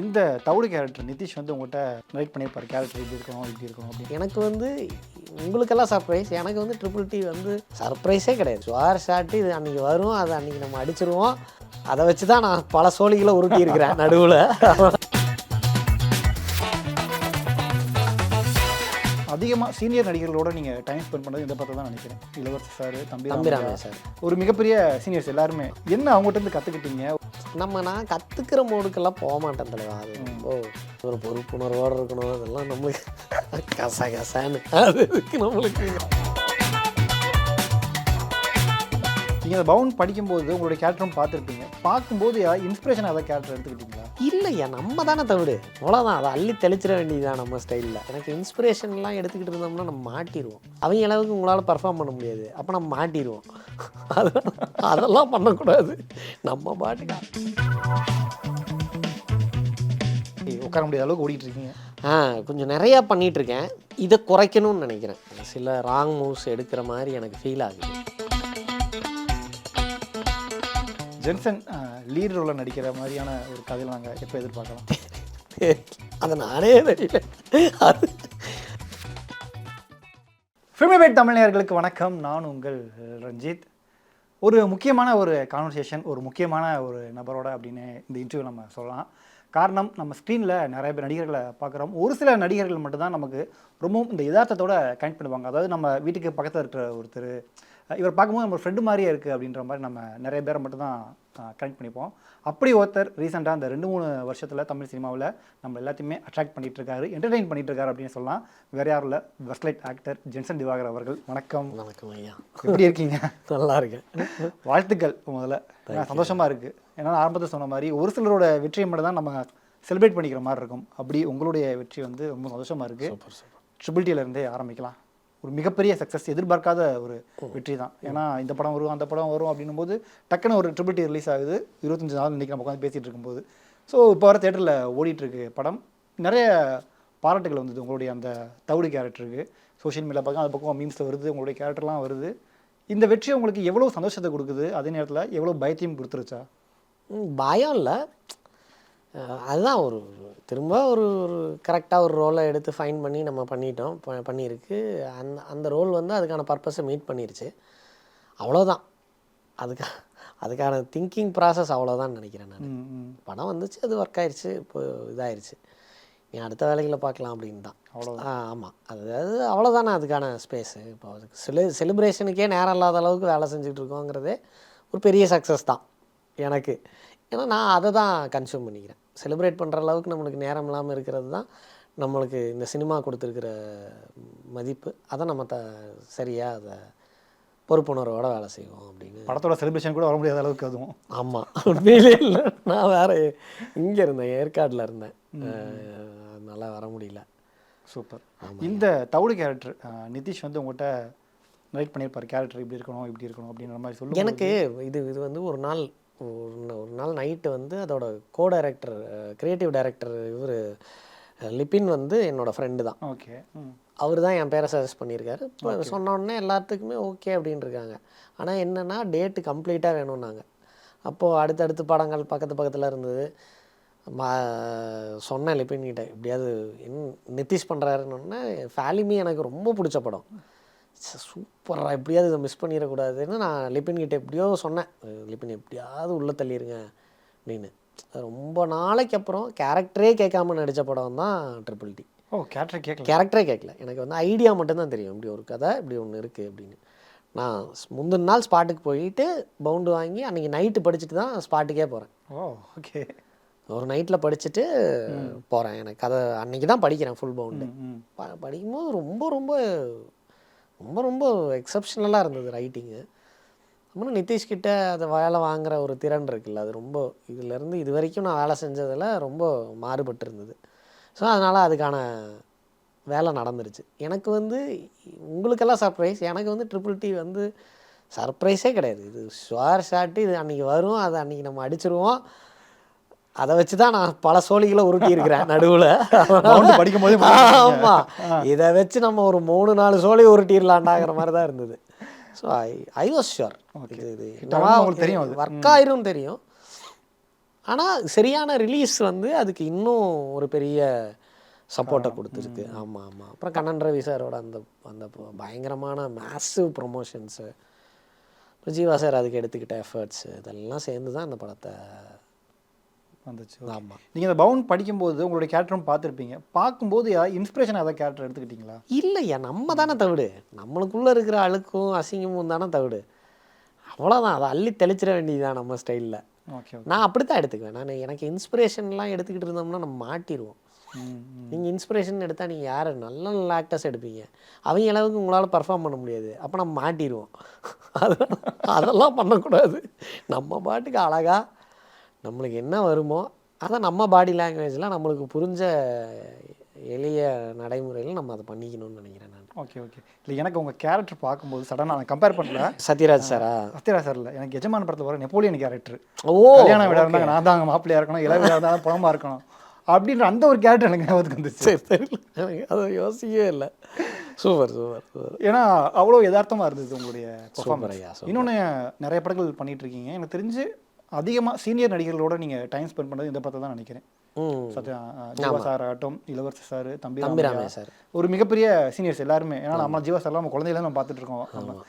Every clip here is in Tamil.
இந்த தவிடு கேரக்டர் நிதிஷ் வந்து உங்கள்கிட்ட ரைட் பண்ணியிருப்பார், கேரக்டர் இப்படி இருக்கணும் இப்படி இருக்கணும் அப்படின்னு. எனக்கு வந்து உங்களுக்கெல்லாம் சர்ப்ரைஸ், எனக்கு வந்து ட்ரிபிள் டி வந்து சர்ப்ரைஸே கிடையாது. ஸ்வார் ஷாட்டு இது அன்றைக்கி வரும், அதை அன்றைக்கி நம்ம அடிச்சிருவோம். அதை வச்சு தான் நான் பல சோழிகளை உருட்டி இருக்கிறேன் நடுவில். அதிகமாக சீனியர் நடிகர்களோட நீங்கள் டைம் ஸ்பெண்ட் பண்ணது இந்த பக்கம் தான் நினைக்கிறேன். இளவரசர் சார், தம்பிராமையா சார், ஒரு மிகப்பெரிய சீனியர்ஸ் எல்லாருமே. என்ன அவங்ககிட்ட இருந்து கற்றுக்கிட்டீங்க? நான் கற்றுக்கிற மோடுக்கெல்லாம் போக மாட்டேன் தலைவா. அது ஒரு பொறுப்புணர்வோடு இருக்கணும். அதெல்லாம் நம்மளுக்கு கசான்னு அது இருக்கு நம்மளுக்கு. நீங்கள் அந்த பவுண்ட் படிக்கும்போது உங்களுடைய கேரக்டரும் பார்த்துருப்பீங்க. பார்க்கும்போது இன்ஸ்பிரேஷன் அதை கேரக்டர் எடுத்துக்கிட்டீங்களா? இல்லையா, நம்ம தானே தவிடு, அவ்வளோதான். அதை அள்ளி தெளிச்சிட வேண்டியதுதான் நம்ம ஸ்டைலில். எனக்கு இன்ஸ்பிரேஷன்லாம் எடுத்துக்கிட்டு இருந்தோம்னா நம்ம மாட்டிடுவோம். அவங்க அளவுக்கு உங்களால் பர்ஃபார்ம் பண்ண முடியாது, அப்போ நம்ம மாட்டிடுவோம். அதெல்லாம் பண்ணக்கூடாது. நம்ம பாட்டுக்கா உட்கார முடியாத அளவுக்கு ஓடிட்டு இருக்கீங்க. கொஞ்சம் நிறையா பண்ணிகிட்ருக்கேன். இதை குறைக்கணும்னு நினைக்கிறேன். சில ராங் மூவ்ஸ் எடுக்கிற மாதிரி எனக்கு ஃபீல் ஆகுது. ஜென்சன் லீட் ரோலில் நடிக்கிற மாதிரியான ஒரு கதையில் நாங்கள் எப்போ எதிர்பார்க்கலாம்? அதை நானே தெரியல. அது ஃபில்மிபேட் தமிழ் நேயர்களுக்கு வணக்கம். நான் உங்கள் ரஞ்சித். ஒரு முக்கியமான ஒரு கான்வர்சேஷன், ஒரு முக்கியமான ஒரு நபரோட அப்படின்னு இந்த இன்டர்வியூ நம்ம சொல்லலாம். காரணம், நம்ம ஸ்க்ரீனில் நிறைய பேர் நடிகர்களை பார்க்குறோம். ஒரு சில நடிகர்கள் மட்டும்தான் நமக்கு ரொம்பவும் இந்த யதார்த்தத்தோட கனெக்ட் பண்ணுவாங்க. அதாவது நம்ம வீட்டுக்கு பக்கத்தில் இருக்கிற ஒருத்தர், இவர் பார்க்கும்போது நம்ம ஃப்ரெண்டு மாதிரியே இருக்குது அப்படின்ற மாதிரி நம்ம நிறைய பேரை மட்டும்தான் கனெக்ட் பண்ணிப்போம். அப்படி ஒருத்தர் ரீசெண்டாக அந்த 2-3 வருஷத்தில் தமிழ் சினிமாவில் நம்ம எல்லாத்தையுமே அட்ராக்ட் பண்ணிகிட்டு இருக்காரு, என்டர்டெயின் பண்ணிகிட்டு இருக்காரு அப்படின்னு சொல்லலாம். வேறு யாரும் இல்லை, வெஸ்ட்லைட் ஆக்டர் ஜென்சன் திவாகர் அவர்கள். வணக்கம். வணக்கம் ஐயா, எப்படி இருக்கீங்க? நல்லா இருக்கேன். வாழ்த்துக்கள். முதல்ல சந்தோஷமாக இருக்குது. ஏன்னா ஆரம்பத்தில் சொன்ன மாதிரி ஒரு சிலரோட வெற்றியை மட்டும் தான் நம்ம செலிப்ரேட் பண்ணிக்கிற மாதிரி இருக்கும். அப்படி உங்களுடைய வெற்றி வந்து ரொம்ப சந்தோஷமாக இருக்குது. ட்ரிபிள் டிலேருந்தே ஆரம்பிக்கலாம். ஒரு மிகப்பெரிய சக்ஸஸ், எதிர்பார்க்காத ஒரு வெற்றி தான். ஏன்னா இந்த படம் வரும், அந்த படம் வரும் அப்படின்னும் போது டக்குன்னு ஒரு ட்ரிபிள் டி ரிலீஸ் ஆகுது 25 நாள் இன்றைக்கி நம்ம உட்காந்து பேசிகிட்டு இருக்கும்போது. ஸோ இப்போ வர தேட்டரில் ஓடிட்டுருக்கு படம். நிறைய பாராட்டுகள் வந்தது உங்களுடைய அந்த தவிடு கேரக்டருக்கு. சோஷியல் மீடியா பக்கம் அது பக்கம் மீம்ஸில் வருது, உங்களுடைய கேரக்டர்லாம் வருது. இந்த வெற்றி உங்களுக்கு எவ்வளோ சந்தோஷத்தை கொடுக்குது, அதே நேரத்தில் எவ்வளோ பயத்தையும் கொடுத்துருச்சா? பயம் இல்லை, அதுதான் ஒரு திரும்ப ஒரு கரெக்டாக ஒரு ரோலை எடுத்து ஃபைன் பண்ணி நம்ம பண்ணிட்டோம், பண்ணியிருக்கு. அந்த ரோல் வந்து அதுக்கான பர்பஸை மீட் பண்ணிருச்சு, அவ்வளோதான். அதுக்கான திங்கிங் ப்ராசஸ் அவ்வளோதான் நினைக்கிறேன் நான். படம் வந்துச்சு, அது ஒர்க் ஆயிடுச்சு, இப்போ இதாகிடுச்சு, நீ அடுத்த வேலைகளை பார்க்கலாம் அப்படின்னு தான். ஆமாம், அதாவது அவ்வளோதானே அதுக்கான ஸ்பேஸு. இப்போ அதுக்கு செலிப்ரேஷனுக்கே நேரம் இல்லாத அளவுக்கு வேலை செஞ்சுட்டு இருக்கோங்கிறதே ஒரு பெரிய சக்ஸஸ் தான் எனக்கு. ஏன்னா நான் அதை தான் கன்சியூம் பண்ணிக்கிறேன். செலிப்ரேட் பண்ணுற அளவுக்கு நம்மளுக்கு நேரம் இல்லாமல் இருக்கிறது தான் நம்மளுக்கு இந்த சினிமா கொடுத்துருக்கிற மதிப்பு. அதை நம்ம சரியாக அதை பொறுப்புணர்வோட வேலை செய்வோம் அப்படின்னு. படத்தோட செலிப்ரேஷன் கூட வர முடியாத அளவுக்கு அதுவும். ஆமாம், உண்மையிலே இல்லை. நான் வேறு இங்கே இருந்தேன், ஏற்காடில் இருந்தேன், அதனால வர முடியல. சூப்பர். இந்த தவிடு கேரக்டர் நிதிஷ் வந்து உங்கள்கிட்ட ரைட் பண்ணியிருப்பார், கேரக்டர் இப்படி இருக்கணும் இப்படி இருக்கணும் அப்படின்ற மாதிரி சொல்லி. எனக்கு இது வந்து ஒரு நாள் நைட்டு வந்து அதோட கோ டைரக்டர், கிரியேட்டிவ் டைரக்டர் இவர் லிபின் வந்து என்னோடய ஃப்ரெண்டு தான். ஓகே, அவர் தான் என் பேரை சஜஸ்ட் பண்ணியிருக்காரு. இப்போ சொன்னோடனே எல்லாத்துக்குமே ஓகே அப்படின்னு இருக்காங்க. ஆனால் என்னென்னா டேட்டு கம்ப்ளீட்டாக வேணும்னாங்க. அப்போது அடுத்தடுத்து படங்கள் பக்கத்தில் இருந்தது. சொன்னேன் லிபின்கிட்ட, எப்படியாவது நிதிஷ் பண்ணுறாருன்னொன்னே. ஃபாலிமி எனக்கு ரொம்ப பிடிச்ச படம், சூப்பராக, எப்படியாவது இதை மிஸ் பண்ணிடக்கூடாதுன்னு நான் லிபின்கிட்ட எப்படியோ சொன்னேன், லிபின் எப்படியாவது உள்ளே தள்ளிடுங்க அப்படின்னு. ரொம்ப நாளைக்கு அப்புறம் கேரக்டரே கேட்காம நடித்த படம் தான் ட்ரிபிள் டி. கேரக்டரே கேட்கல, எனக்கு வந்து ஐடியா மட்டும்தான் தெரியும், இப்படி ஒரு கதை இப்படி ஒன்று இருக்குது அப்படின்னு. நான் முந்தின நாள் ஸ்பாட்டுக்கு போயிட்டு பவுண்டு வாங்கி அன்றைக்கி நைட்டு படிச்சுட்டு தான் ஸ்பாட்டுக்கே போகிறேன். ஓகே, ஒரு நைட்டில் படிச்சுட்டு போகிறேன். எனக்கு கதை அன்றைக்கி தான் படிக்கிறேன் ஃபுல் பவுண்டு. படிக்கும்போது ரொம்ப ரொம்ப ரொம்ப ரொம்ப எக்ஸப்ஷனலாக இருந்தது ரைட்டிங்கு. அப்புறம் நிதிஷ்கிட்ட அதை வேலை வாங்குகிற ஒரு திறன் இருக்குல்ல, அது ரொம்ப இதிலேருந்து இது வரைக்கும் நான் வேலை செஞ்சதில் ரொம்ப மாறுபட்டு இருந்தது. ஸோ அதனால் அதுக்கான வேலை நடந்துருச்சு. எனக்கு வந்து உங்களுக்கெல்லாம் சர்ப்ரைஸ், எனக்கு வந்து ட்ரிபிள் டி வந்து சர்ப்ரைஸே கிடையாது. இது ஸ்வார் ஷாட்டு இது அன்றைக்கி வரும், அதை அன்றைக்கி நம்ம அடிச்சிருவோம். அதை வச்சு தான் நான் பல சோழிகளை உருட்டி இருக்கிறேன் நடுவில் படிக்கும்போது. ஆமாம், இதை வச்சு நம்ம ஒரு 3-4 சோழி உருட்டிடலாண்டாங்கிற மாதிரி தான் இருந்தது. ஸோ ஐ வாஸ் ஷுர் இது தெரியும், ஒர்க் ஆயிரும் தெரியும். ஆனால் சரியான ரிலீஸ் வந்து அதுக்கு இன்னும் ஒரு பெரிய சப்போர்ட்டை கொடுத்துருக்கு. ஆமாம் ஆமாம். அப்புறம் கண்ணன் ரவி சாரோட அந்த அந்த பயங்கரமான மேசிவ் ப்ரொமோஷன்ஸு, ஜீவா சார் அதுக்கு எடுத்துக்கிட்ட எஃபர்ட்ஸு, இதெல்லாம் சேர்ந்து தான் அந்த படத்தை வந்துச்சு. ஆமாம். நீங்கள் இந்த பவுன் படிக்கும்போது உங்களுடைய கேரக்டரும் பார்த்துருப்பீங்க. பார்க்கும்போது இன்ஸ்பிரேஷன் ஏதாவது கேரக்டர் எடுத்துக்கிட்டீங்களா? இல்லையா, நம்ம தானே தவிடு, நம்மளுக்குள்ளே இருக்கிற அழுக்கும் அசிங்கமும் தானே தவிடு. அவ்வளோதான், அதை அள்ளி தெளிச்சிட வேண்டியதுதான் நம்ம ஸ்டைலில். ஓகே. நான் அப்படி தான் எடுத்துக்குவேன். நான் எனக்கு இன்ஸ்பிரேஷன்லாம் எடுத்துக்கிட்டு இருந்தோம்னா நம்ம மாட்டிடுவோம். நீங்கள் இன்ஸ்பிரேஷன் எடுத்தால் நீங்கள் யார் நல்ல நல்ல ஆக்டர்ஸ் எடுப்பீங்க, அவங்க அளவுக்கு உங்களால் பர்ஃபார்ம் பண்ண முடியாது. அப்போ நம்ம மாட்டிடுவோம். அதெல்லாம் பண்ணக்கூடாது. நம்ம பாட்டுக்கு அழகாக நம்மளுக்கு என்ன வருமோ அதை நம்ம பாடி லாங்குவேஜில் நம்மளுக்கு புரிஞ்ச எளிய நடைமுறையில் நம்ம அதை பண்ணிக்கணும்னு நினைக்கிறேன் நான். Okay okay. இல்லை, எனக்கு உங்கள் கேரக்டர் பார்க்கும்போது சடனாக நான் கம்பேர் பண்ணல. சத்யராஜ் சாரா? சத்யராஜ் சார் இல்லை, எனக்கு எஜமான படத்தில் வர நெப்போலியன் கேரக்டர். ஓ, கல்யாண வீடாக இருந்தாங்க நான் தான் அங்கே மாப்பிள்ளையாக இருக்கணும், இளவு வீடாக இருந்தாலும் பணமாக இருக்கணும் அப்படின்ற அந்த ஒரு கேரக்டர் எனக்கு ஞாபகத்துக்கு வந்துச்சு. சரி தெரியல, எனக்கு அதை யோசிக்கவே இல்லை. Super super super. ஏன்னா அவ்வளோ யதார்த்தமாக இருந்தது உங்களுடைய சூப்பர். இன்னொன்று நிறைய படங்கள் பண்ணிட்டு இருக்கீங்க. எனக்கு தெரிஞ்சு அதிகமாக சீனியர் நடிகர்களோட நீங்கள் டைம் ஸ்பெண்ட் பண்ணது இந்த படத்தை தான் நினைக்கிறேன். ஜீவா சார் ஆகட்டும், இளவரசி சார், தம்பிராமையா சார், ஒரு மிகப்பெரிய சீனியர்ஸ் எல்லாருமே. ஏன்னா நம்ம ஜீவா சார்லாம் நம்ம குழந்தையில நம்ம பார்த்துட்டு இருக்கோம்.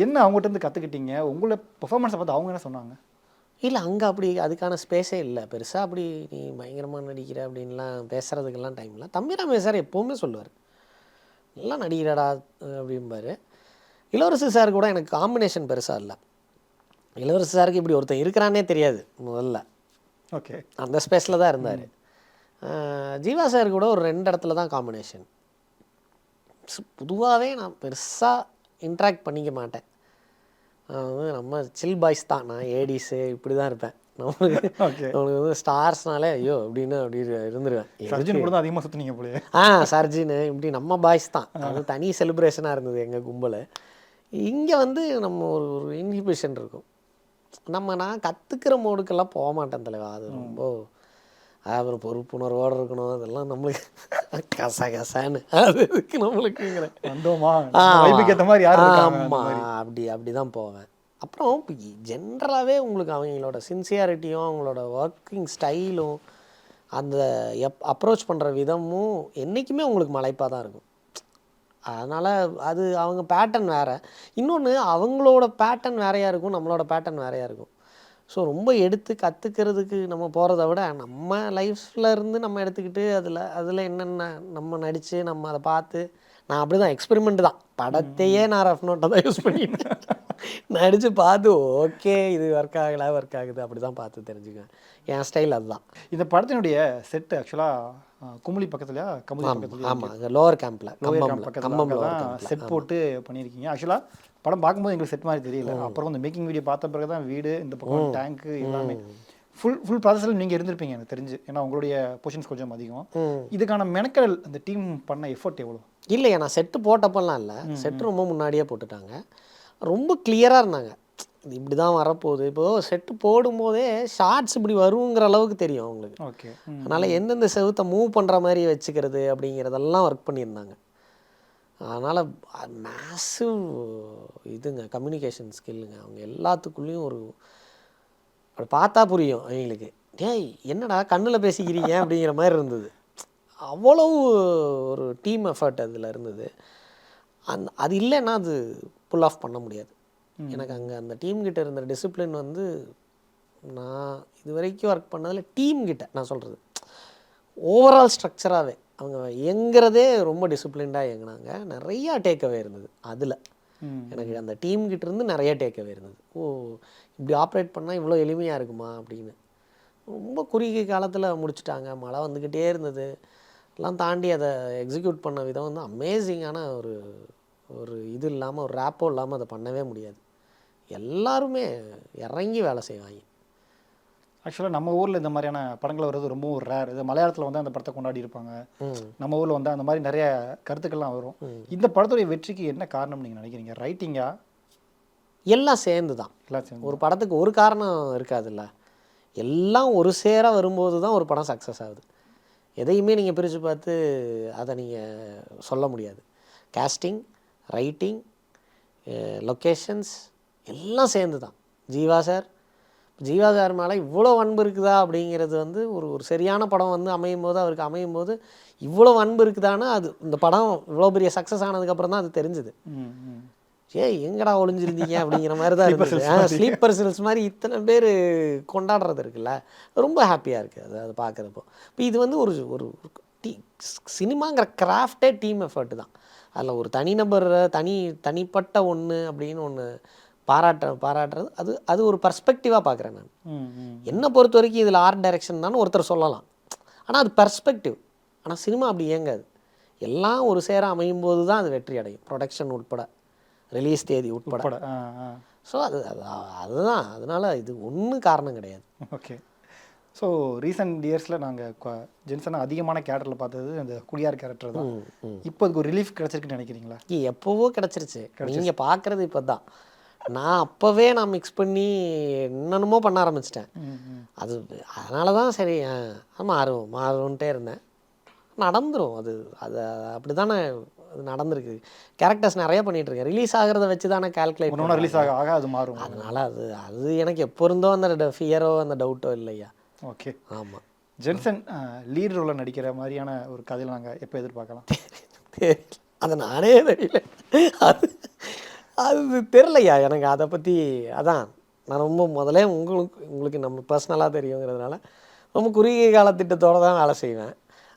என்ன அவங்ககிட்ட இருந்து கற்றுக்கிட்டீங்க? உங்களை பெர்ஃபார்மன்ஸை பார்த்து அவங்க என்ன சொன்னாங்க? இல்லை, அங்கே அப்படி அதுக்கான ஸ்பேஸே இல்லை பெருசாக. அப்படி நீ பயங்கரமாக நடிக்கிற அப்படின்லாம் பேசுகிறதுக்கெல்லாம் டைம் இல்லை. தம்பிராமையா சார் எப்போவுமே சொல்லுவார், நல்லா நடிக்கிறடா அப்படிம்பார். இளவரசி சார் கூட எனக்கு காம்பினேஷன் பெருசாக இல்லை. இளவரசி சாருக்கு இப்படி ஒருத்தன் இருக்கிறானே தெரியாது முதல்ல. ஓகே. அந்த ஸ்பேஸில் தான் இருந்தார். ஜீவா சார் கூட ஒரு 2 இடத்துல தான் காம்பினேஷன். பொதுவாகவே நான் பெருசாக இன்ட்ராக்ட் பண்ணிக்க மாட்டேன். நம்ம சில் பாய்ஸ் தான், நான் ஏடிஸு இப்படி தான் இருப்பேன். நம்மளுக்கு ஸ்டார்ஸ்னாலே ஐயோ அப்படின்னு அப்படி இருந்துருவேன். சர்ஜின் கூட தான் அதிகமாக சுற்றினீங்க போலே. சர்ஜின் இப்படி நம்ம பாய்ஸ் தான். அது தனி செலிப்ரேஷனாக இருந்தது எங்கள் கும்பல். இங்கே நம்ம ஒரு இன்ஹிபிஷன் இருக்கும். நான் கற்றுக்கிற மோடுக்கெல்லாம் போக மாட்டேன் தலைவா. அது ரொம்ப அப்புறம் பொறுப்புணர்வோடு இருக்கணும். அதெல்லாம் நம்மளுக்கு கசகசான்னு அதுக்கு நம்மளுக்குங்கிற அப்படி தான் போவேன். அப்புறம் ஜென்ரலாகவே உங்களுக்கு அவங்களோட சின்சியாரிட்டியும் அவங்களோட ஒர்க்கிங் ஸ்டைலும் அந்த அப்ரோச் பண்ணுற விதமும் என்றைக்குமே உங்களுக்கு மலைப்பாக தான் இருக்கும். அதனால் அது அவங்க பேட்டர்ன் வேறு. இன்னொன்று அவங்களோட பேட்டர்ன் வேறையாக இருக்கும், நம்மளோட பேட்டர்ன் வேறையாக இருக்கும். ஸோ ரொம்ப எடுத்து கற்றுக்கிறதுக்கு நம்ம போகிறத விட நம்ம லைஃப்பில் இருந்து நம்ம எடுத்துக்கிட்டு அதில் என்னென்ன நம்ம நடித்து நம்ம அதை பார்த்து, நான் அப்படி தான் எக்ஸ்பெரிமெண்ட் தான். படத்தையே நான் ரஃப் நோட்டை தான் யூஸ் பண்ணிட்டேன். நடித்து பார்த்து ஓகே இது ஒர்க் ஆகுது அப்படி தான் பார்த்து தெரிஞ்சுக்குவேன். என் ஸ்டைல் அதுதான். இந்த படத்தினுடைய செட்டு ஆக்சுவலாக குமுளி பக்கத்துலையா கமுளி பக்கத்துல? ஆமாம், லோவர் கேம்பில் பக்கத்தில் செட் போட்டு பண்ணியிருக்கீங்க. ஆக்சுவலாக படம் பார்க்கும்போது எங்களுக்கு செட் மாதிரி தெரியல. அப்புறம் இந்த மேக்கிங் வீடியோ பார்த்த பிறகு தான் வீடு, இந்த பக்கம் டேங்க்கு எல்லாமே ஃபுல் ப்ராசஸில் நீங்கள் இருந்திருப்பீங்க எனக்கு தெரிஞ்சு. ஏன்னா உங்களுடைய பொசிஷன்ஸ் கொஞ்சம் அதிகம். இதுக்கான மெனக்கடல் அந்த டீம் பண்ண எஃபர்ட் எவ்வளோ? இல்லையா, நான் செட்டு போட்டப்பெல்லாம் இல்லை, செட்டு ரொம்ப முன்னாடியே போட்டுட்டாங்க. ரொம்ப கிளியராக இருந்தாங்க, இது இப்படி தான் வரப்போகுது. இப்போது செட்டு போடும்போதே ஷார்ட்ஸ் இப்படி வருங்கிற அளவுக்கு தெரியும் அவங்களுக்கு. ஓகே. அதனால் எந்தெந்த செவுத்தை மூவ் பண்ணுற மாதிரி வச்சுக்கிறது அப்படிங்கிறதெல்லாம் ஒர்க் பண்ணியிருந்தாங்க. அதனால் மேசிவ் இதுங்க கம்யூனிகேஷன் ஸ்கில்லுங்க. அவங்க எல்லாத்துக்குள்ளேயும் ஒரு அப்படி பார்த்தா புரியும் அவங்களுக்கு, டேய் என்னடா கண்ணில் பேசிக்கிறீங்க அப்படிங்கிற மாதிரி இருந்தது. அவ்வளோ ஒரு டீம் எஃபர்ட் அதில் இருந்தது. அது இல்லைன்னா அது புல் ஆஃப் பண்ண முடியாது. எனக்கு அங்கே அந்த டீம்கிட்ட இருந்த டிசிப்ளின் நான் இது வரைக்கும் ஒர்க் பண்ணதில் டீம்கிட்ட நான் சொல்கிறது ஓவரால் ஸ்ட்ரக்சராகவே அவங்க இயங்குறதே ரொம்ப டிசிப்ளின்டாக இயங்கினாங்க. நிறையா டேக்அவே இருந்தது அதில். எனக்கு அந்த டீம்கிட்ட இருந்து நிறைய டேக்அவே இருந்தது. இப்படி ஆப்ரேட் பண்ணால் இவ்வளோ எளிமையாக இருக்குமா அப்படின்னு. ரொம்ப குறுகிய காலத்தில் முடிச்சுட்டாங்க. மழை வந்துக்கிட்டே இருந்தது, எல்லாம் தாண்டி அதை எக்ஸிக்யூட் பண்ண விதம் அமேசிங்கான ஒரு இது இல்லாமல், ஒரு ரேப்போ இல்லாமல் அதை பண்ணவே முடியாது. எல்லாருமே இறங்கி வேலை செய்வாங்க. ஆக்சுவலாக நம்ம ஊரில் இந்த மாதிரியான படங்கள் வர்றது ரொம்ப ஒரு ரேர். இது மலையாளத்தில் அந்த படத்தை கொண்டாடி இருப்பாங்க. நம்ம ஊரில் அந்த மாதிரி நிறைய கருத்துக்கள்லாம் வரும். இந்த படத்துடைய வெற்றிக்கு என்ன காரணம் நீங்கள் நினைக்கிறீங்க? ரைட்டிங்கா? எல்லாம் சேர்ந்து தான். ஒரு படத்துக்கு ஒரு காரணம் இருக்காதுல்ல, எல்லாம் ஒரு சேர வரும்போது தான் ஒரு படம் சக்ஸஸ் ஆகுது. எதையுமே நீங்கள் பிரித்து பார்த்து அதை நீங்கள் சொல்ல முடியாது. கேஸ்டிங், ரைட்டிங், லொக்கேஷன்ஸ் எல்லாம் சேர்ந்து தான். ஜீவா சார் ஜீவா சார் மேலே இவ்வளோ அன்பு இருக்குதா அப்படிங்கிறது வந்து ஒரு ஒரு சரியான படம் வந்து அமையும் போது அவருக்கு அமையும் போது இவ்வளோ அன்பு இருக்குதான்னு அது இந்த படம் இவ்வளோ பெரிய சக்ஸஸ் ஆனதுக்கப்புறம் தான் அது தெரிஞ்சுது. எங்கடா ஒளிஞ்சிருந்தீங்க அப்படிங்கிற மாதிரி தான் இருந்தது. ஸ்லீப்பர் செல்ஸ் மாதிரி இத்தனை பேர் கொண்டாடுறது இருக்குல்ல, ரொம்ப ஹாப்பியாக இருக்குது அது பார்க்குறப்போ. இப்போ இது வந்து ஒரு ஒரு சினிமாங்கிற கிராஃப்டே டீம் எஃபர்ட் தான். அதில் ஒரு தனிநபர் தனிப்பட்ட ஒன்று அப்படின்னு ஒன்று பாராட்டுறது அது ஒரு பர்ஸ்பெக்டிவாக பார்க்குறேன் நான். என்னை பொறுத்த வரைக்கும் இதில் ஆர்ட் டைரக்ஷன் தான் ஒருத்தர் சொல்லலாம், ஆனால் அது பர்ஸ்பெக்டிவ். ஆனால் சினிமா அப்படி இயங்காது. எல்லாம் ஒரு சேர அமையும் போது தான் அது வெற்றி அடையும், ப்ரொடக்ஷன் உட்பட, ரிலீஸ் தேதி உட்பட. ஸோ அதுதான், அதனால் இது ஒன்றும் காரணம் கிடையாது. ஓகே. ஸோ ரீசெண்ட் இயர்ஸில் நாங்கள் ஜென்சனை அதிகமான கேரக்டரில் பார்த்தது அந்த குடியார் கேரக்டர் தான். இப்போ அதுக்கு ஒரு ரிலீஃப் கிடச்சிருக்குன்னு நினைக்கிறீங்களா? எப்போவோ கிடச்சிருச்சு, நீங்கள் பார்க்குறது இப்போ தான். நான் அப்போவே நான் மிக்ஸ் பண்ணி என்னென்னமோ பண்ண ஆரம்பிச்சிட்டேன். அதனால தான் சரி மாறும்ன்ட்டே இருந்தேன். நடந்துடும் அது அது அப்படி தானே அது நடந்திருக்கு. கேரக்டர்ஸ் நிறைய பண்ணிகிட்ருக்கேன். ரிலீஸ் ஆகிறத வச்சு தானே கால்குலேட் பண்ணணும். ரிலீஸ் ஆக அது மாறும். அதனால் அது எனக்கு எப்போ இருந்தோ அந்த ஃபியரோ அந்த டவுட்டோ இல்லையா. ஓகே. ஆமாம். ஜென்சன் லீட் ரோலில் நடிக்கிற மாதிரியான ஒரு கதையில் நாங்கள் எப்போ எதிர்பார்க்கலாம்? அதை நானே தெரியல, அது தெரிலையா எனக்கு அதை பற்றி. அதான் நான் ரொம்ப முதலே உங்களுக்கு நம்ம பர்சனலாக தெரியுங்கிறதுனால ரொம்ப குறுகிய காலத்திட்டத்தோடு தான் வேலை செய்வேன்.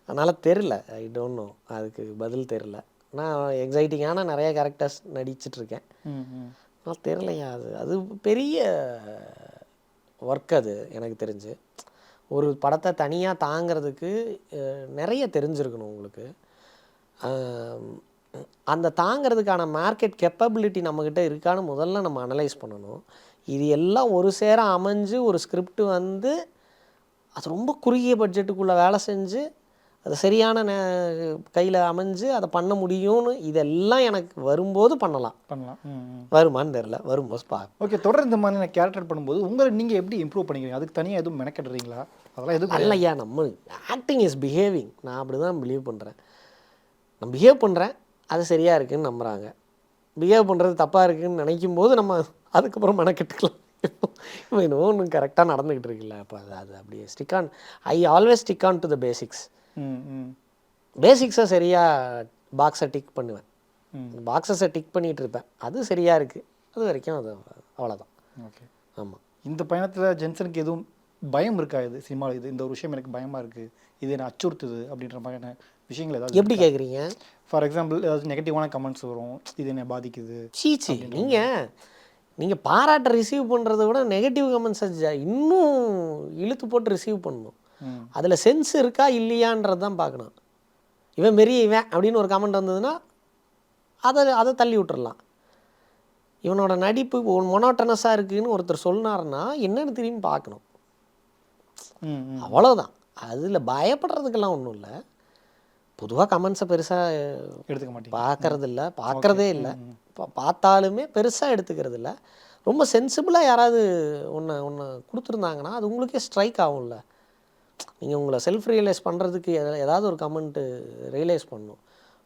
அதனால் தெரில, ஐ டோன்ட் நோ, அதுக்கு பதில் தெரில. நான் எக்ஸைட்டிங்கான நிறைய கேரக்டர்ஸ் நடிச்சிட்ருக்கேன். ஆனால் தெரிலையா, அது பெரிய ஒர்க். அது எனக்கு தெரிஞ்சு ஒரு படத்தை தனியாக தாங்கிறதுக்கு நிறைய தெரிஞ்சிருக்கணும் உங்களுக்கு. அந்த தாங்கிறதுக்கான மார்க்கெட் கெப்பபிலிட்டி நம்மக்கிட்ட இருக்கான்னு முதல்ல நம்ம அனலைஸ் பண்ணணும். இது எல்லாம் ஒரு சேர அமைஞ்சு ஒரு ஸ்கிரிப்ட் வந்து அது ரொம்ப குறுகிய பட்ஜெட்டுக்குள்ளே வேலை செஞ்சு அது சரியான கையில் அமைஞ்சு அதை பண்ண முடியும்னு இதெல்லாம் எனக்கு வரும்போது பண்ணலாம். வருமானு தெரில, வரும்போது ஓகே. தொடர் இந்த மாதிரி கேரக்டர் பண்ணும்போது உங்களை நீங்கள் எப்படி இம்ப்ரூவ் பண்ணிக்கிறீங்க? அதுக்கு தனியாக எதுவும் மெனக்கட்டுறீங்களா? அதெல்லாம் எதுவும் இல்லையா. நம்ம ஆக்டிங் இஸ் பிஹேவிங். நான் அப்படி தான் பிலீவ் பண்ணுறேன். நான் பிஹேவ் பண்ணுறேன், அது சரியாக இருக்குதுன்னு நம்புகிறாங்க. பிஹேவ் பண்ணுறது தப்பாக இருக்குதுன்னு நினைக்கும் போது நம்ம அதுக்கப்புறம் மெனக்கெட்டுக்கலாம். இப்போ இன்னும் ஒன்று கரெக்டாக நடந்துக்கிட்டு இருக்குல்ல, அப்போ அது அப்படியே stick on. I always stick on to the basics. பேசிக்ஸை சரியாக பாக்ஸை டிக் பண்ணுவேன், பாக்ஸஸை டிக் பண்ணிகிட்டு இருப்பேன். அது சரியாக இருக்குது, அது வரைக்கும் அது அவ்வளோதான். ஓகே. ஆமாம். இந்த பயணத்தில் ஜென்சனுக்கு எதுவும் பயம் இருக்கா? இது சினிமாவில் இந்த ஒரு விஷயம் எனக்கு பயமாக இருக்குது, இது என்னை அச்சுறுத்துது அப்படின்ற மாதிரியான விஷயங்கள் ஏதாவது? எப்படி கேட்குறீங்க? ஃபார் எக்ஸாம்பிள் ஏதாவது நெகட்டிவான கமெண்ட்ஸ் வரும், இது என்னை பாதிக்குது. சீச்சி, நீங்கள் பாராட்டை ரிசீவ் பண்ணுறத விட நெகட்டிவ் கமெண்ட்ஸை இன்னும் இழுத்து போட்டு ரிசீவ் பண்ணணும். அதில் சென்ஸ் இருக்கா இல்லையான்றது தான் பார்க்கணும். இவன் இவன் அப்படின்னு ஒரு கமெண்ட் வந்ததுன்னா அதை தள்ளி விட்டுறலாம். இவனோட நடிப்பு மொனோட்டனஸாக இருக்குதுன்னு ஒருத்தர் சொன்னார்னா என்னென்னு திரும்பி பார்க்கணும். அவ்வளோதான். அதில் பயப்படுறதுக்கெல்லாம் ஒன்றும் இல்லை. பொதுவாக கமெண்ட்ஸை பெருசாக எடுத்துக்க மாட்டேன், பார்க்குறதே இல்லை. பார்த்தாலுமே பெருசாக எடுத்துக்கிறது இல்லை. ரொம்ப சென்சிபிளாக யாராவது ஒன்று கொடுத்துருந்தாங்கன்னா அது உங்களுக்கே ஸ்ட்ரைக் ஆகும்ல. நீங்கள் உங்களை செல்ஃப் ரியலைஸ் பண்ணுறதுக்கு ஏதாவது ஒரு கமெண்ட்டு ரியலைஸ் பண்ணணும்.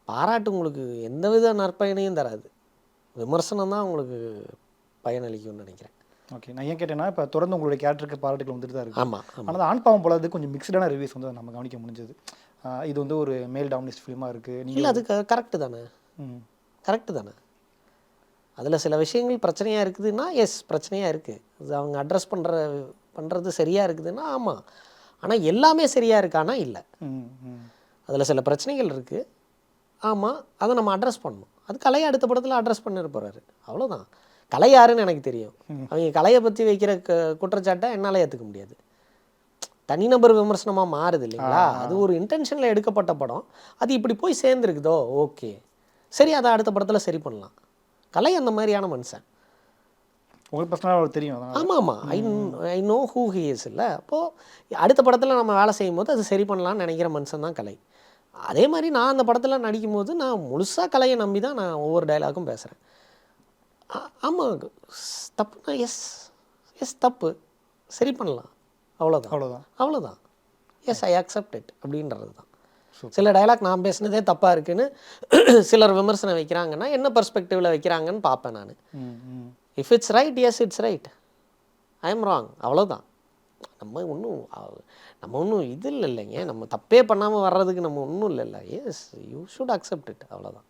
பாராட்டு உங்களுக்கு எந்த வித நற்பயனையும் தராது, விமர்சனம் தான் உங்களுக்கு பயனளிக்கும்னு நினைக்கிறேன். ஓகே. நான் ஏன் கேட்டேன்னா, இப்போ தொடர்ந்து உங்களுடைய கேரக்டருக்கு பாராட்டுகள் வந்துட்டு தான் இருக்குது. ஆமாம். ஆனால் ஆண் பாவம் போல கொஞ்சம் மிக்சடான ரிவ்யூஸ் வந்து நம்ம கவனிக்க முடிஞ்சது. இது வந்து ஒரு மேல் டாமினிஸ்ட் ஃபிலிமாக இருக்குது. இல்லை, அது கரெக்டு தானே. கரெக்டு தானே. அதில் சில விஷயங்கள் பிரச்சனையாக இருக்குதுன்னா எஸ், பிரச்சனையாக இருக்குது. அது அவங்க அட்ரஸ் பண்ணுறது சரியாக இருக்குதுன்னா ஆமாம். ஆனால் எல்லாமே சரியாக இருக்கானா இல்லை. அதில் சில பிரச்சனைகள் இருக்குது. ஆமாம், அதை நம்ம அட்ரஸ் பண்ணணும். அது கலையை அடுத்த படத்தில் அட்ரஸ் பண்ணிட்டு போகிறாரு, அவ்வளோதான். கலை யாருன்னு எனக்கு தெரியும். அவங்க கலையை பற்றி வைக்கிற குற்றச்சாட்டை என்னால் ஏற்றுக்க முடியாது. தனிநபர் விமர்சனமாக மாறுது இல்லைங்களா. அது ஒரு இன்டென்ஷனில் எடுக்கப்பட்ட படம், அது இப்படி போய் சேர்ந்துருக்குதோ ஓகே, சரி, அதை அடுத்த படத்தில் சரி பண்ணலாம். கலை அந்த மாதிரியான மனுஷன், உங்களுக்கு பர்சனலாக தெரியும். ஆமாம், I know who he is. இல்லை, அப்போது அடுத்த படத்தில் நம்ம வேலை செய்யும் போது அது சரி பண்ணலான்னு நினைக்கிற மனுஷன் தான் கலை. அதே மாதிரி நான் அந்த படத்தில் நடிக்கும் போது நான் முழுசாக கலையை நம்பி தான் நான் ஒவ்வொரு டைலாகும் பேசுகிறேன். ஆமாம், தப்புனா எஸ் தப்பு, சரி பண்ணலாம், அவ்வளோதான். எஸ், ஐ அக்செப்ட் இட் அப்படின்றது தான். சில டைலாக் நான் பேசுனதே தப்பாக இருக்குன்னு சிலர் விமர்சனம் வைக்கிறாங்கன்னா என்ன பர்ஸ்பெக்டிவில் வைக்கிறாங்கன்னு பார்ப்பேன் நான். If it's right, S it's right, I am wrong, அவ்வளோதான். நம்ம ஒன்றும் இது இல்லைங்க, நம்ம தப்பே பண்ணாமல் வர்றதுக்கு நம்ம ஒன்றும் இல்லைல்ல. Yes, you should accept it, அவ்வளோதான்.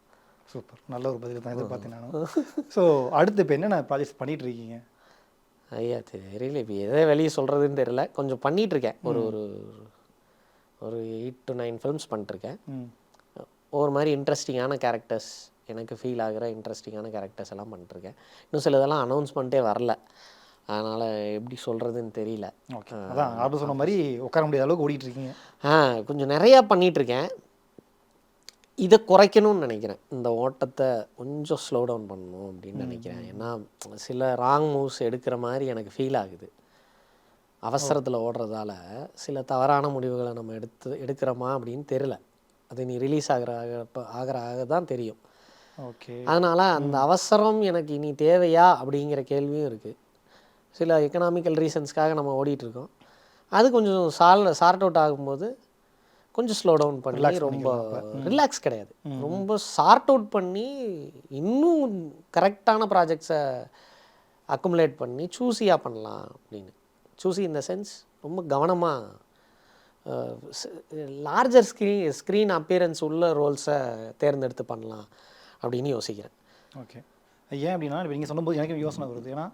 சூப்பர், நல்ல ஒரு பதில் தான் எதிர்பார்த்தேன் நானும். ஸோ அடுத்து இப்போ என்னென்ன ப்ராஜெக்ட்ஸ் பண்ணிகிட்டு இருக்கீங்க? ஐயா தெரியல, இப்போ எதை வெளியே சொல்கிறதுன்னு தெரியல. கொஞ்சம் பண்ணிகிட்ருக்கேன், ஒரு ஒரு ஒரு 8 to 9 ஃபிலிம்ஸ் பண்ணிட்டுருக்கேன். ஒரு மாதிரி இன்ட்ரெஸ்டிங்கான கேரக்டர்ஸ், எனக்கு ஃபீல் ஆகிற இன்ட்ரெஸ்டிங்கான கேரக்டர்ஸ் எல்லாம் பண்ணிட்டுருக்கேன். இன்னும் சில இதெல்லாம் அனௌன்ஸ்மெண்ட்டே வரல, அதனால் எப்படி சொல்கிறதுன்னு தெரியல. ஓகே, அதான் ஆர்டர் சொன்ன மாதிரி உட்கார முடியாத அளவுக்கு ஓடிட்டுருக்கீங்க. கொஞ்சம் நிறையா பண்ணிகிட்ருக்கேன். இதை குறைக்கணும்னு நினைக்கிறேன், இந்த ஓட்டத்தை கொஞ்சம் ஸ்லோ டவுன் பண்ணணும் அப்படின்னு நினைக்கிறேன். ஏன்னா சில ராங் மூவ்ஸ் எடுக்கிற மாதிரி எனக்கு ஃபீல் ஆகுது. அவசரத்தில் ஓடுறதால சில தவறான முடிவுகளை நம்ம எடுக்கிறோமா அப்படின்னு தெரில. அது நீ ரிலீஸ் ஆகிற தான் தெரியும். ஓகே, அதனால் அந்த அவசரம் எனக்கு இனி தேவையா அப்படிங்கிற கேள்வியும் இருக்குது. சில எக்கனாமிக்கல் ரீசன்ஸ்க்காக நம்ம ஓடிட்டுருக்கோம். அது கொஞ்சம் சார்ட் அவுட் ஆகும்போது கொஞ்சம் ஸ்லோ டவுன் பண்ணி, ரொம்ப ரிலாக்ஸ் கிடையாது, ரொம்ப சார்ட் அவுட் பண்ணி இன்னும் கரெக்டான ப்ராஜெக்ட்ஸை அக்குமுலேட் பண்ணி சூஸியாக பண்ணலாம் அப்படின்னு. சூஸி இந்த சென்ஸ் ரொம்ப கவனமாக லார்ஜர் ஸ்க்ரீன் அப்பியரன்ஸ் உள்ள ரோல்ஸை தேர்ந்தெடுத்து பண்ணலாம் அப்படின்னு யோசிக்கிறேன். ஓகே, ஏன் அப்படின்னா இப்போ நீங்கள் சொல்லும்போது எனக்கு யோசனை வருது. ஏன்னா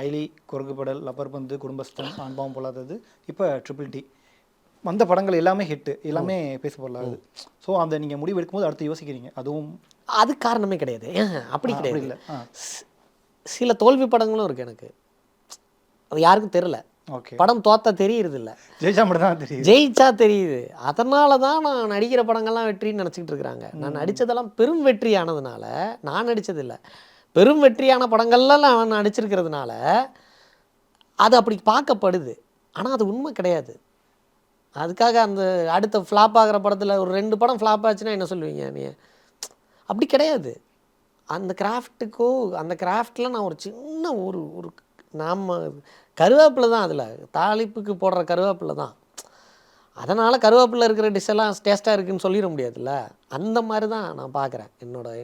ஐலி, குறுக்குப்படல், லப்பர் பந்து, குடும்பஸ்தன், ஆண்பாவம் பொல்லாதது, இப்போ ட்ரிபிள் டி வந்த படங்கள் எல்லாமே ஹிட்டு, எல்லாமே பேச பொருளாகுது. ஸோ அந்த நீங்கள் முடிவு எடுக்கும்போது அடுத்து யோசிக்கிறீங்க, அதுவும் அது காரணமே கிடையாது. அப்படி கிடையாது, இல்லை. சில தோல்வி படங்களும் இருக்குது எனக்கு, அது யாருக்கும் தெரில. ஓகே, படம் தோத்தா தெரியுறது இல்லை, ஜெயிச்சா மட்டும் தான் தெரியுது. ஜெயிச்சா தெரியுது. அதனால தான் நான் நடிக்கிற படங்கள்லாம் வெற்றின்னு நினச்சிக்கிட்டு இருக்கிறாங்க. நான் நடித்ததெல்லாம் பெரும் வெற்றி ஆனதுனால, நான் நடித்ததில்லை, பெரும் வெற்றியான படங்கள்லாம் நான் நடிச்சிருக்கிறதுனால அது அப்படி பார்க்கப்படுது. ஆனால் அது உண்மை கிடையாது. அதுக்காக அந்த அடுத்த ஃப்ளாப் ஆகிற படத்தில் ஒரு 2 படம் ஃப்ளாப் ஆச்சுன்னா என்ன சொல்லுவீங்க நீ? அப்படி கிடையாது. அந்த கிராஃப்ட்டுக்கோ, அந்த கிராஃப்டில் நான் ஒரு சின்ன ஒரு நாம் கருவேப்பிலை தான், அதில் தாளிப்புக்கு போடுற கருவேப்பிலை தான். அதனால் கருவேப்பிலை இருக்கிற டிஷ்ஷெல்லாம் டேஸ்ட்டாக இருக்குதுன்னு சொல்லிட முடியாதுல்ல. அந்த மாதிரி தான் நான் பார்க்குறேன்.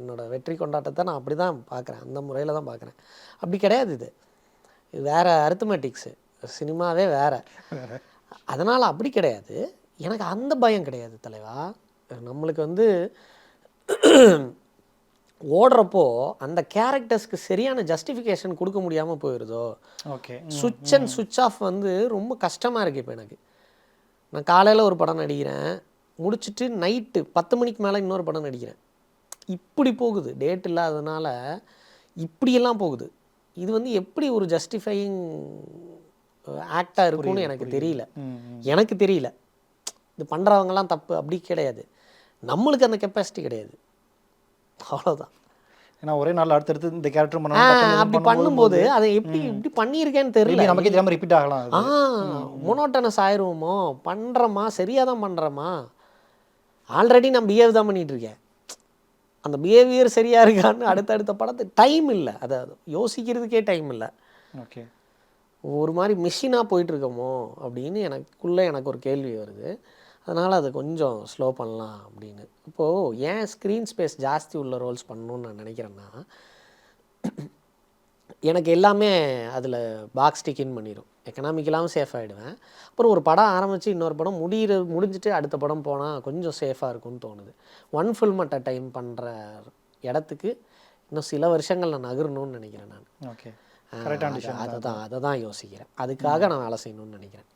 என்னோட வெற்றி கொண்டாட்டத்தை நான் அப்படி தான் பார்க்குறேன், அந்த முறையில் தான் பார்க்குறேன். அப்படி கிடையாது, இது வேறு அரித்மெட்டிக்ஸு, சினிமாவே வேறு. அதனால் அப்படி கிடையாது. எனக்கு அந்த பயம் கிடையாது தலைவா. நம்மளுக்கு ஓடுறப்போ அந்த கேரக்டர்ஸ்க்கு சரியான ஜஸ்டிஃபிகேஷன் கொடுக்க முடியாமல் போயிடுதோ. ஓகே, சுவிட்ச் ஆஃப் ரொம்ப கஷ்டமாக இருக்குது இப்போ எனக்கு. நான் காலையில் ஒரு படம் நடிக்கிறேன், முடிச்சுட்டு நைட்டு 10 மணிக்கு மேலே இன்னொரு படம் நடிக்கிறேன். இப்படி போகுது, டேட் இல்லாததுனால இப்படியெல்லாம் போகுது. இது எப்படி ஒரு ஜஸ்டிஃபையிங் ஆக்டாக இருக்கும்னு எனக்கு தெரியல. இது பண்ணுறவங்கலாம் தப்பு அப்படி கிடையாது, நம்மளுக்கு அந்த கெப்பாசிட்டி கிடையாது, அவ்வளோதான். ஏன்னா ஒரே நாள் அடுத்தடுத்து இந்த கேரக்டர் அப்படி பண்ணும்போது அதை இப்படி பண்ணியிருக்கேன்னு தெரியல, நமக்கே தெரியாமல் ரிப்பீட் ஆகலாம். மோனோட்டனஸ் ஆயிடுவோமோ, பண்ணுறோமா சரியாக தான் பண்ணுறோமா, ஆல்ரெடி நான் பிஹேவ் தான் பண்ணிகிட்டு இருக்கேன், அந்த பிஹேவியர் சரியாக இருக்கான்னு அடுத்தடுத்த படத்து டைம் இல்லை, அதை யோசிக்கிறதுக்கே டைம் இல்லை. ஓகே, ஒரு மாதிரி மிஷினாக போயிட்டுருக்கோமோ அப்படின்னு எனக்கு ஒரு கேள்வி வருது. அதனால் அதை கொஞ்சம் ஸ்லோ பண்ணலாம் அப்படின்னு. இப்போது ஏன் ஸ்க்ரீன் ஸ்பேஸ் ஜாஸ்தி உள்ள ரோல்ஸ் பண்ணணுன்னு நான் நினைக்கிறேன்னா, எனக்கு எல்லாமே அதில் பாக்ஸ் டிக்கின் பண்ணிடும், எக்கனாமிக்கலாகவும் சேஃப் ஆகிடுவேன். அப்புறம் ஒரு படம் ஆரம்பித்து இன்னொரு படம் முடிஞ்சிட்டு அடுத்த படம் போனால் கொஞ்சம் சேஃபாக இருக்கும்னு தோணுது. One film at a time பண்ணுற இடத்துக்கு இன்னும் சில வருஷங்கள் நான் நகரணும்னு நினைக்கிறேன் நான். ஓகே, அதை தான் யோசிக்கிறேன். அதுக்காக நான் வேலை செய்யணும்னு நினைக்கிறேன்.